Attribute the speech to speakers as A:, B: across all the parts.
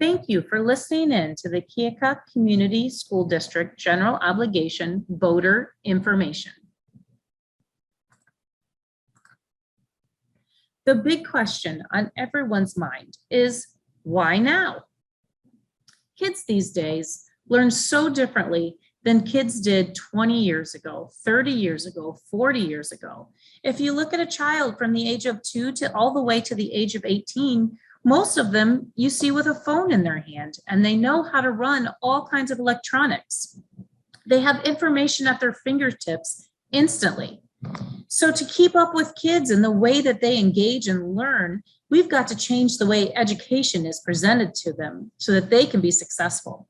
A: Thank you for listening in to the Keokuk Community School District General Obligation Voter Information. The big question on everyone's mind is, why now? Kids these days learn so differently than kids did 20 years ago, 30 years ago, 40 years ago. If you look at a child from the age of 2 to all the way to the age of 18, most of them you see with a phone in their hand, and they know how to run all kinds of electronics. They have information at their fingertips instantly. So to keep up with kids in the way that they engage and learn, we've got to change the way education is presented to them so that they can be successful.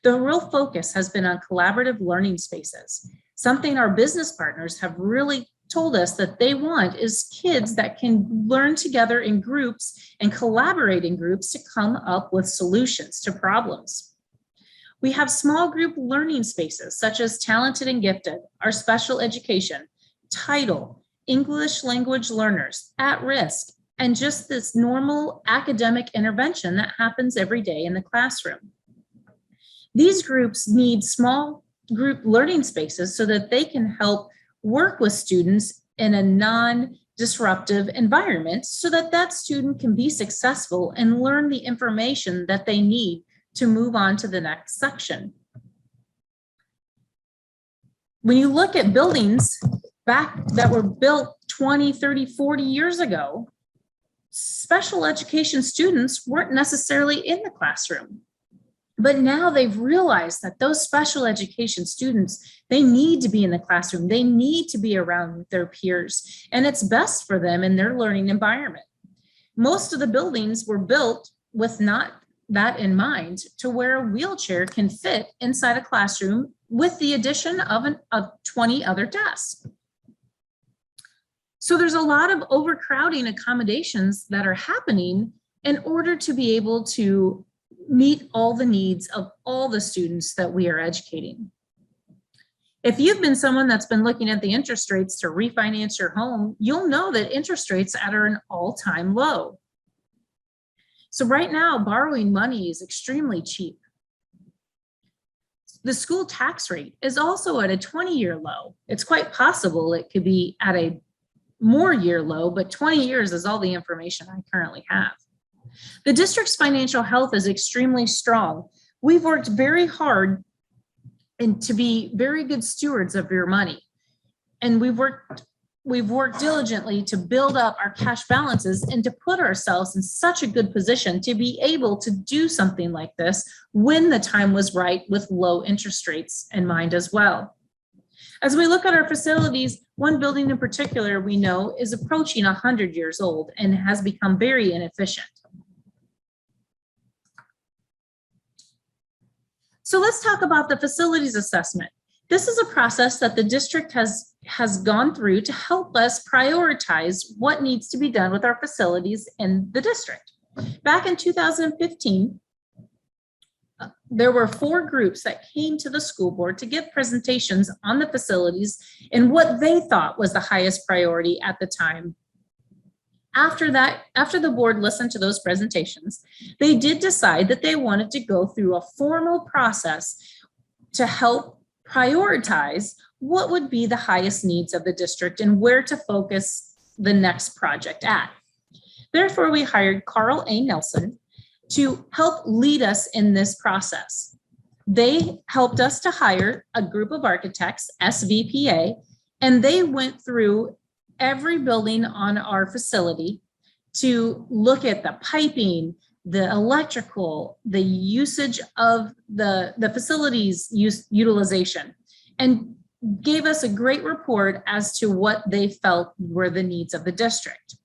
A: The real focus has been on collaborative learning spaces. Something our business partners have really told us that they want is kids that can learn together in groups and collaborate in groups to come up with solutions to problems. We have small group learning spaces such as Talented and Gifted, our special education, Title, English language learners, at risk, and just this normal academic intervention that happens every day in the classroom. These groups need small group learning spaces so that they can help work with students in a non-disruptive environment so that that student can be successful and learn the information that they need to move on to the next section. When you look at buildings back that were built 20, 30, 40 years ago, special education students weren't necessarily in the classroom. But now they've realized that those special education students, they need to be in the classroom. They need to be around their peers, and it's best for them in their learning environment. Most of the buildings were built with not that in mind, to where a wheelchair can fit inside a classroom with the addition of 20 other desks. So there's a lot of overcrowding accommodations that are happening in order to be able to meet all the needs of all the students that we are educating. If you've been someone that's been looking at the interest rates to refinance your home, you'll know that interest rates are at an all-time low. So right now, borrowing money is extremely cheap. The school tax rate is also at a 20-year low. It's quite possible it could be at a more year low, but 20 years is all the information I currently have. The district's financial health is extremely strong. We've worked very hard and to be very good stewards of your money. And we've worked diligently to build up our cash balances and to put ourselves in such a good position to be able to do something like this when the time was right, with low interest rates in mind as well. As we look at our facilities, one building in particular we know is approaching 100 years old and has become very inefficient. So let's talk about the facilities assessment. This is a process that the district has gone through to help us prioritize what needs to be done with our facilities in the district. Back in 2015, there were 4 groups that came to the school board to give presentations on the facilities and what they thought was the highest priority at the time. After the board listened to those presentations, they did decide that they wanted to go through a formal process to help prioritize what would be the highest needs of the district and where to focus the next project at. Therefore, we hired Carl A. Nelson to help lead us in this process. They helped us to hire a group of architects, SVPA, and they went through every building on our facility to look at the piping, the electrical, the usage of the facilities utilization, and gave us a great report as to what they felt were the needs of the district.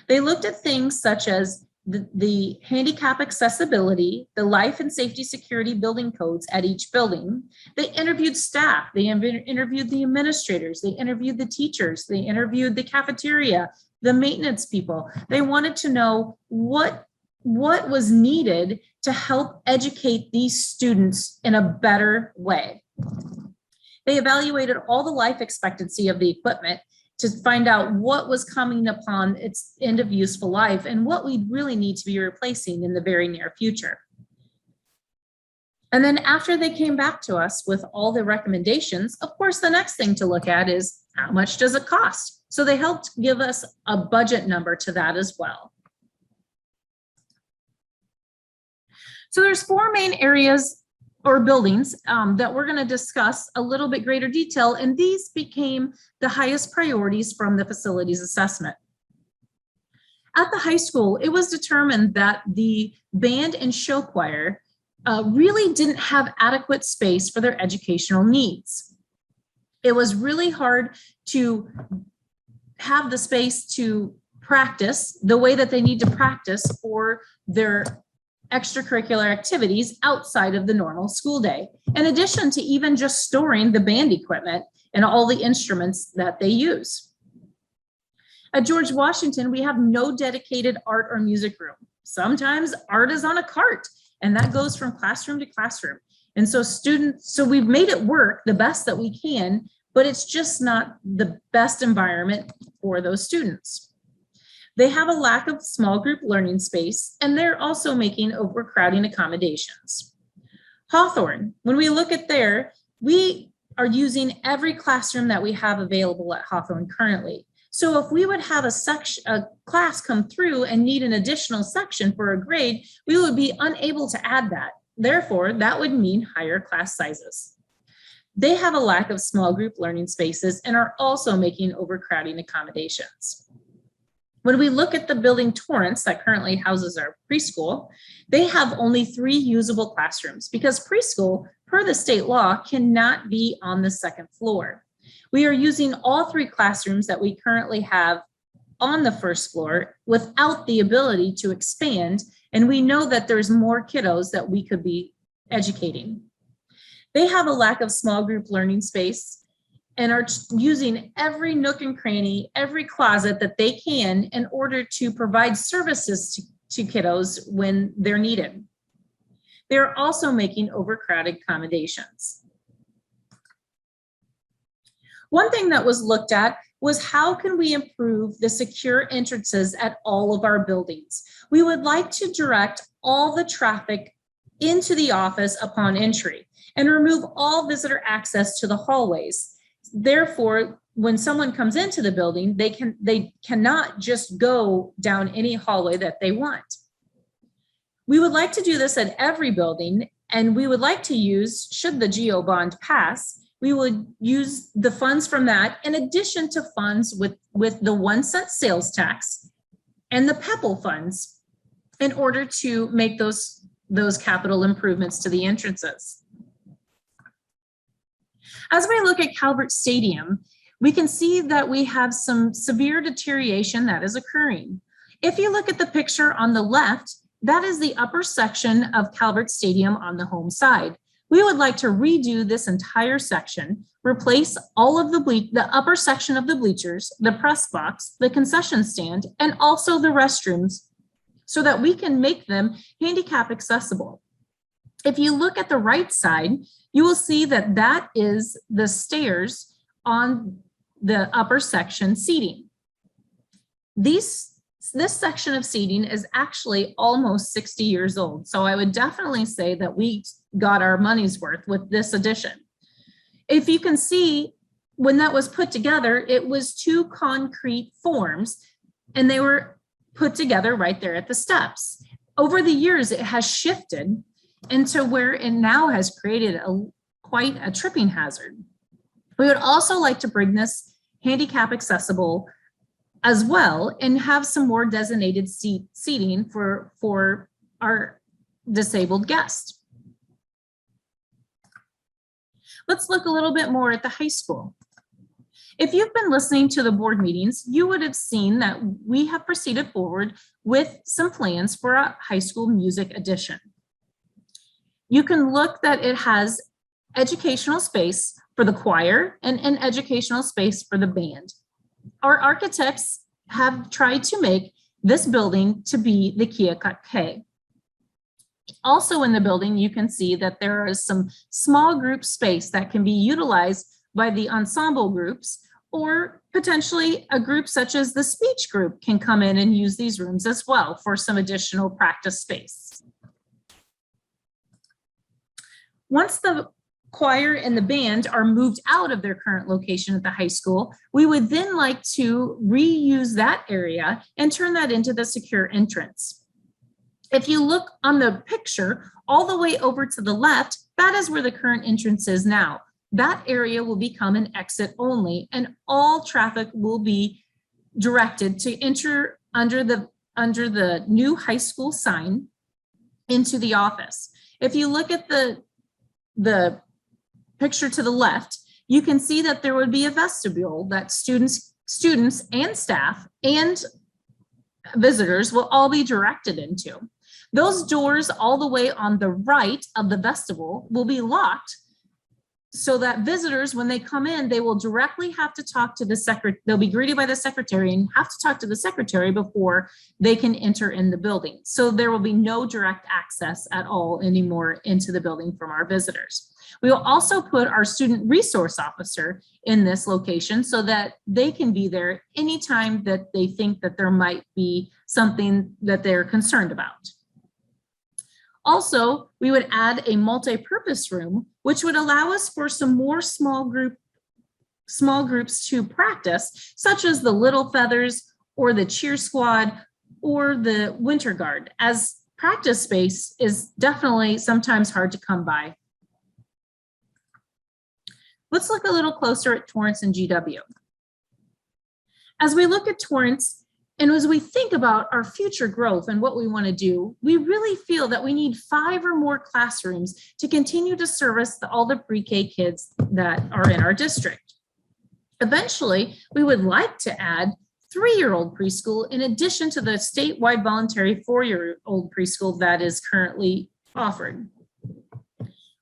A: They looked at things such as the handicap accessibility, the life and safety security building codes at each building. They interviewed staff, they interviewed the administrators, they interviewed the teachers, they interviewed the cafeteria, the maintenance people. They wanted to know what was needed to help educate these students in a better way. They evaluated all the life expectancy of the equipment to find out what was coming upon its end of useful life and what we really need to be replacing in the very near future. And then after they came back to us with all the recommendations, of course, the next thing to look at is how much does it cost? So they helped give us a budget number to that as well. So there's 4 main areas or buildings that we're going to discuss a little bit greater detail, and these became the highest priorities from the facilities assessment. At the high school, it was determined that the band and show choir really didn't have adequate space for their educational needs. It was really hard to have the space to practice the way that they need to practice for their extracurricular activities outside of the normal school day, in addition to even just storing the band equipment and all the instruments that they use. At George Washington, we have no dedicated art or music room. Sometimes art is on a cart, and that goes from classroom to classroom. And so we've made it work the best that we can, but it's just not the best environment for those students. They have a lack of small group learning space, and they're also making overcrowding accommodations. Hawthorne, when we look at there, we are using every classroom that we have available at Hawthorne currently. So if we would have a class come through and need an additional section for a grade, we would be unable to add that. Therefore, that would mean higher class sizes. They have a lack of small group learning spaces and are also making overcrowding accommodations. When we look at the building Torrance that currently houses our preschool, they have only 3 usable classrooms because preschool, per the state law, cannot be on the 2nd floor. We are using all 3 classrooms that we currently have on the 1st floor without the ability to expand, and we know that there's more kiddos that we could be educating. They have a lack of small group learning space and are using every nook and cranny, every closet that they can in order to provide services to kiddos when they're needed. They're also making overcrowded accommodations. One thing that was looked at was how can we improve the secure entrances at all of our buildings? We would like to direct all the traffic into the office upon entry and remove all visitor access to the hallways. Therefore, when someone comes into the building, they cannot just go down any hallway that they want. We would like to do this at every building, and we would like to use, should the GO bond pass, we would use the funds from that in addition to funds with the 1-cent sales tax and the PEPAL funds in order to make those capital improvements to the entrances. As we look at Calvert Stadium, we can see that we have some severe deterioration that is occurring. If you look at the picture on the left, that is the upper section of Calvert Stadium on the home side. We would like to redo this entire section, replace all of the upper section of the bleachers, the press box, the concession stand, and also the restrooms so that we can make them handicap accessible. If you look at the right side, you will see that that is the stairs on the upper section seating. This section of seating is actually almost 60 years old. So I would definitely say that we got our money's worth with this addition. If you can see, when that was put together, it was 2 concrete forms and they were put together right there at the steps. Over the years, it has shifted into where it now has created quite a tripping hazard. We would also like to bring this handicap accessible as well and have some more designated seating for our disabled guests. Let's look a little bit more at the high school. If you've been listening to the board meetings, you would have seen that we have proceeded forward with some plans for a high school music addition. You can look that it has educational space for the choir and an educational space for the band. Our architects have tried to make this building to be the Keokuk K. Also in the building, you can see that there is some small group space that can be utilized by the ensemble groups, or potentially a group such as the speech group can come in and use these rooms as well for some additional practice space. Once the choir and the band are moved out of their current location at the high school, we would then like to reuse that area and turn that into the secure entrance. If you look on the picture all the way over to the left, that is where the current entrance is now. That area will become an exit only, and all traffic will be directed to enter under the new high school sign into the office. If you look at the picture to the left, you can see that there would be a vestibule that students and staff and visitors will all be directed into. Those doors all the way on the right of the vestibule will be locked so that visitors, when they come in, they will directly have to talk to the secretary. They'll be greeted by the secretary and have to talk to the secretary before they can enter in the building. So there will be no direct access at all anymore into the building from our visitors. We will also put our student resource officer in this location so that they can be there anytime that they think that there might be something that they're concerned about. Also, we would add a multi-purpose room, which would allow us for some more small groups to practice, such as the Little Feathers or the Cheer Squad or the Winter Guard, as practice space is definitely sometimes hard to come by. Let's look a little closer at Torrance and GW. As we look at Torrance, and as we think about our future growth and what we want to do, we really feel that we need 5 or more classrooms to continue to service all the pre-K kids that are in our district. Eventually, we would like to add 3-year-old preschool in addition to the statewide voluntary 4-year-old preschool that is currently offered.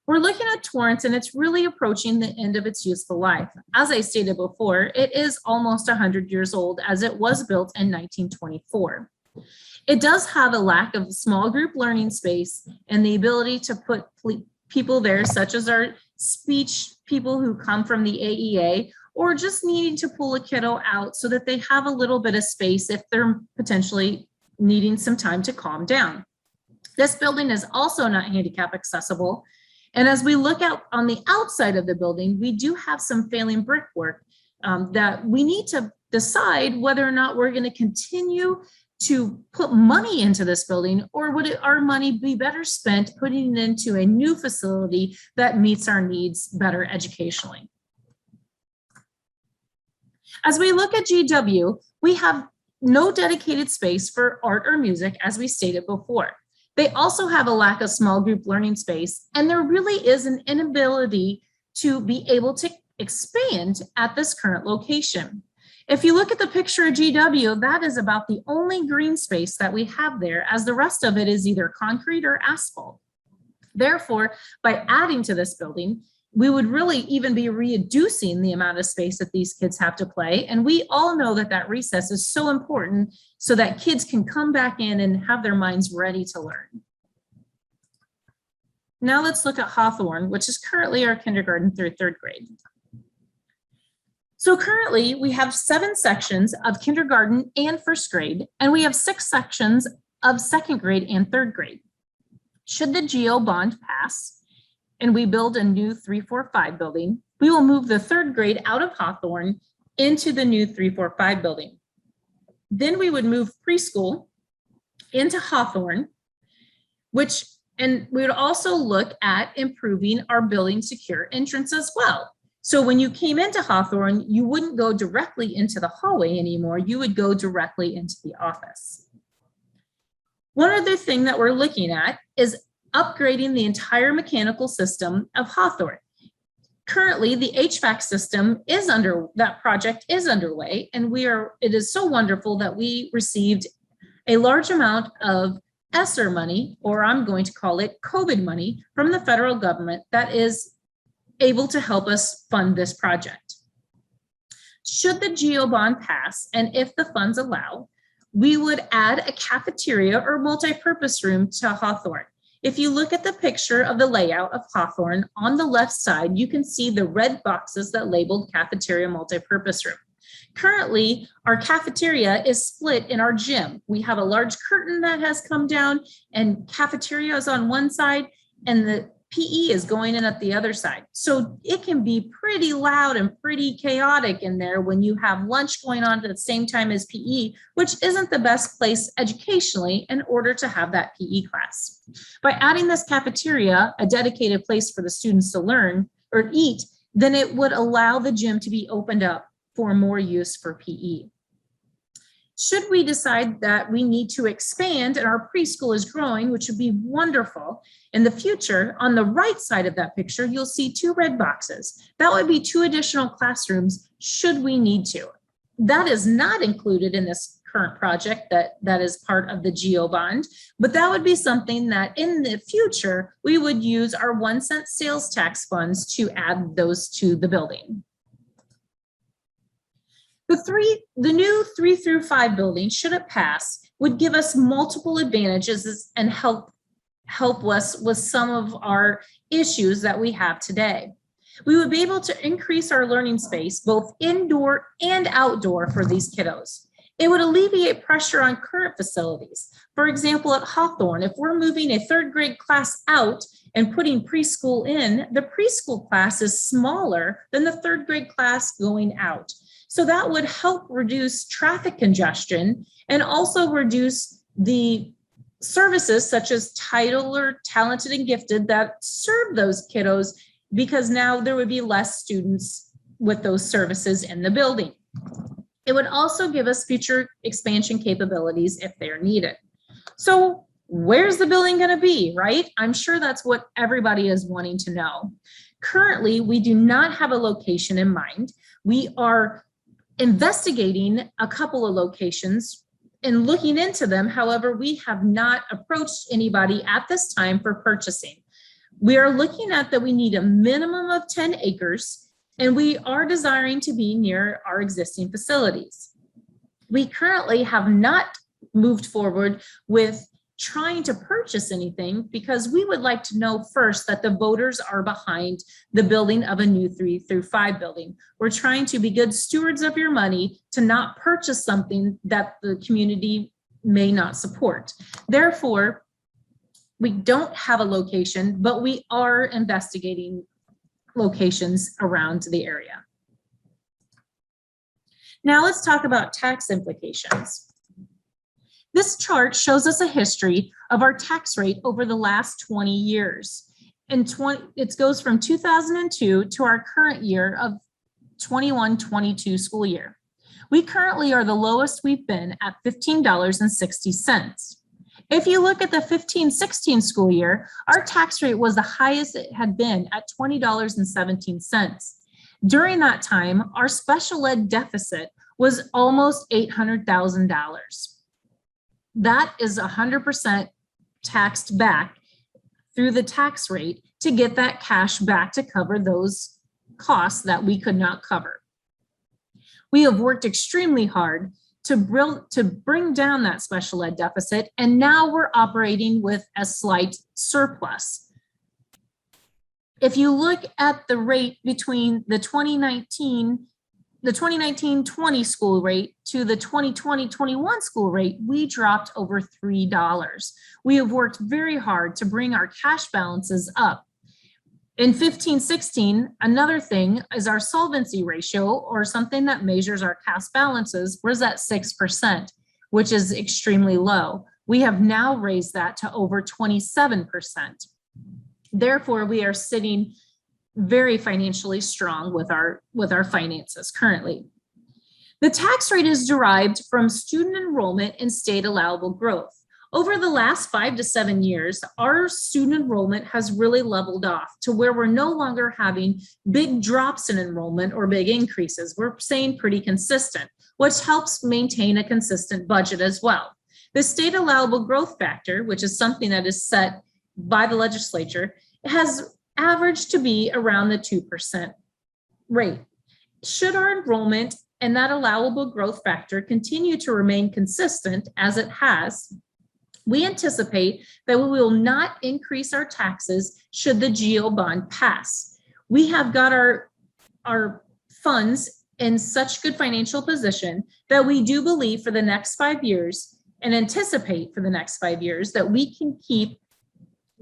A: We're looking at Torrance, and it's really approaching the end of its useful life. As I stated before, it is almost 100 years old, as it was built in 1924. It does have a lack of small group learning space and the ability to put people there, such as our speech people who come from the AEA, or just needing to pull a kiddo out so that they have a little bit of space if they're potentially needing some time to calm down. This building is also not handicap accessible. And as we look out on the outside of the building, we do have some failing brickwork that we need to decide whether or not we're going to continue to put money into this building, or would our money be better spent putting it into a new facility that meets our needs better educationally. As we look at GW, we have no dedicated space for art or music, as we stated before. They also have a lack of small group learning space, and there really is an inability to be able to expand at this current location. If you look at the picture of GW, that is about the only green space that we have there, as the rest of it is either concrete or asphalt. Therefore, by adding to this building, we would really even be reducing the amount of space that these kids have to play. And we all know that that recess is so important so that kids can come back in and have their minds ready to learn. Now let's look at Hawthorne, which is currently our kindergarten through 3rd grade. So currently we have 7 sections of kindergarten and 1st grade, and we have 6 sections of 2nd grade and 3rd grade. Should the GO bond pass, and we build a new 345 building, we will move the 3rd grade out of Hawthorne into the new 345 building. Then we would move preschool into Hawthorne, and we would also look at improving our building secure entrance as well. So when you came into Hawthorne, you wouldn't go directly into the hallway anymore, you would go directly into the office. One other thing that we're looking at is upgrading the entire mechanical system of Hawthorne. Currently, the HVAC system that project is underway, and it is so wonderful that we received a large amount of ESSER money, or I'm going to call it COVID money, from the federal government that is able to help us fund this project. Should the GO bond pass, and if the funds allow, we would add a cafeteria or multi-purpose room to Hawthorne. If you look at the picture of the layout of Hawthorne, on the left side, you can see the red boxes that labeled cafeteria multi-purpose room. Currently, our cafeteria is split in our gym. We have a large curtain that has come down, and cafeteria is on one side, and the PE is going in at the other side. So it can be pretty loud and pretty chaotic in there when you have lunch going on at the same time as PE, which isn't the best place educationally in order to have that PE class. By adding this cafeteria, a dedicated place for the students to learn or eat, then it would allow the gym to be opened up for more use for PE. Should we decide that we need to expand and our preschool is growing, which would be wonderful in the future, on the right side of that picture, you'll see 2 red boxes. That would be 2 additional classrooms should we need to. That is not included in this current project that is part of the GO bond, but that would be something that in the future, we would use our 1-cent sales tax funds to add those to the building. The new 3 through 5 building, should it pass, would give us multiple advantages and help us with some of our issues that we have today. We would be able to increase our learning space, both indoor and outdoor for these kiddos. It would alleviate pressure on current facilities. For example, at Hawthorne, if we're moving a 3rd grade class out and putting preschool in, the preschool class is smaller than the 3rd grade class going out. So that would help reduce traffic congestion and also reduce the services such as Title or Talented and Gifted that serve those kiddos, because now there would be less students with those services in the building. It would also give us future expansion capabilities if they're needed. So where's the building going to be, right? I'm sure that's what everybody is wanting to know. Currently, we do not have a location in mind. We are investigating a couple of locations and looking into them. However, we have not approached anybody at this time for purchasing. We are looking at that we need a minimum of 10 acres, and we are desiring to be near our existing facilities. We currently have not moved forward with trying to purchase anything because we would like to know first that the voters are behind the building of a new 3 through 5 building. We're trying to be good stewards of your money to not purchase something that the community may not support. Therefore, we don't have a location, but we are investigating locations around the area. Now let's talk about tax implications. This chart shows us a history of our tax rate over the last 20 years. It goes from 2002 to our current year of 21-22 school year. We currently are the lowest we've been at $15.60. If you look at the 15-16 school year, our tax rate was the highest it had been at $20.17. During that time, our special ed deficit was almost $800,000. That is 100% taxed back through the tax rate to get that cash back to cover those costs that we could not cover. We have worked extremely hard to bring down that special ed deficit, and now we're operating with a slight surplus. If you look at the rate between the 2019-20 school rate to the 2020-21 school rate, we dropped over $3. We have worked very hard to bring our cash balances up. In 15-16, another thing is our solvency ratio, or something that measures our cash balances, was at 6%, which is extremely low. We have now raised that to over 27%. Therefore, we are sitting very financially strong with our finances currently. The tax rate is derived from student enrollment and state allowable growth. Over the last 5 to 7 years, our student enrollment has really leveled off to where we're no longer having big drops in enrollment or big increases. We're staying pretty consistent, which helps maintain a consistent budget as well. The state allowable growth factor, which is something that is set by the legislature, has averaged to be around the 2% rate. Should our enrollment and that allowable growth factor continue to remain consistent as it has, we anticipate that we will not increase our taxes should the GO bond pass. We have got our funds in such good financial position that we do believe for the next 5 years and anticipate for the next 5 years that we can keep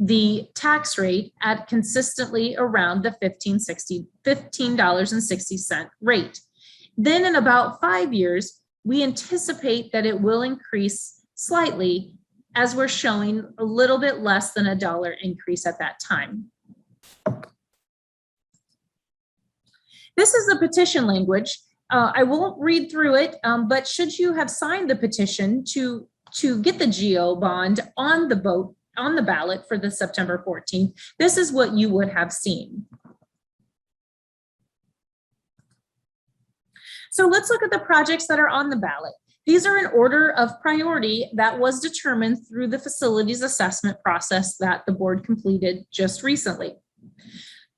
A: the tax rate at consistently around the $15.60 rate. Then in about 5 years, we anticipate that it will increase slightly, as we're showing a little bit less than $1 increase at that time. This is the petition language. I won't read through it, but should you have signed the petition to get the GO bond on the vote, on the ballot for the September 14th, this is what you would have seen. So let's look at the projects that are on the ballot. These are in order of priority that was determined through the facilities assessment process that the board completed just recently.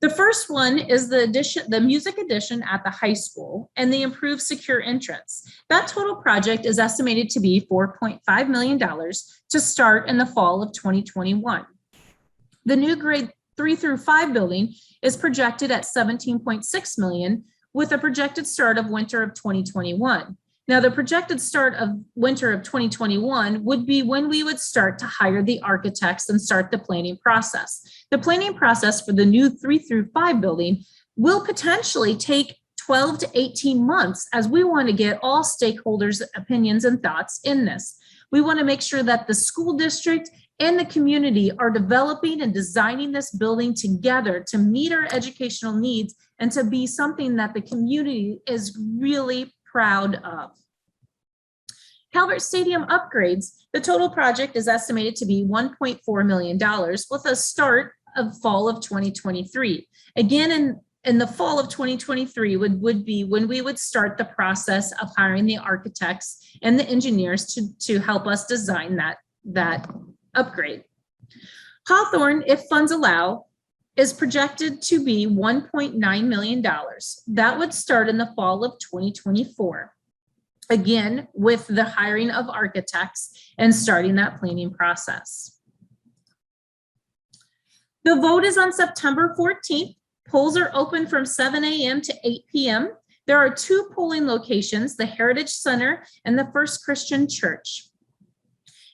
A: The first one is the music addition at the high school and the improved secure entrance. That total project is estimated to be $4.5 million to start in the fall of 2021. The new grade 3 through 5 building is projected at $17.6 million with a projected start of winter of 2021. Now, the projected start of winter of 2021 would be when we would start to hire the architects and start the planning process. The planning process for the new 3 through 5 building will potentially take 12 to 18 months, as we want to get all stakeholders' opinions and thoughts in this. We want to make sure that the school district and the community are developing and designing this building together to meet our educational needs and to be something that the community is really proud of. Calvert Stadium upgrades, the total project is estimated to be $1.4 million with a start of fall of 2023. Again, in the fall of 2023 would be when we would start the process of hiring the architects and the engineers to help us design that upgrade. Hawthorne, if funds allow, is projected to be $1.9 million. That would start in the fall of 2024. Again, with the hiring of architects and starting that planning process. The vote is on September 14th. Polls are open from 7 a.m. to 8 p.m. There are 2 polling locations, the Heritage Center and the First Christian Church.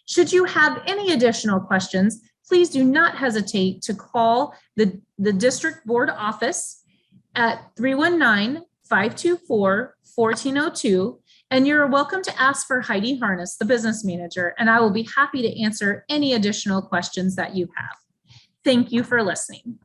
A: Should you have any additional questions, please do not hesitate to call the district board office at 319-524-1402. And you're welcome to ask for Heidi Harness, the business manager, and I will be happy to answer any additional questions that you have. Thank you for listening.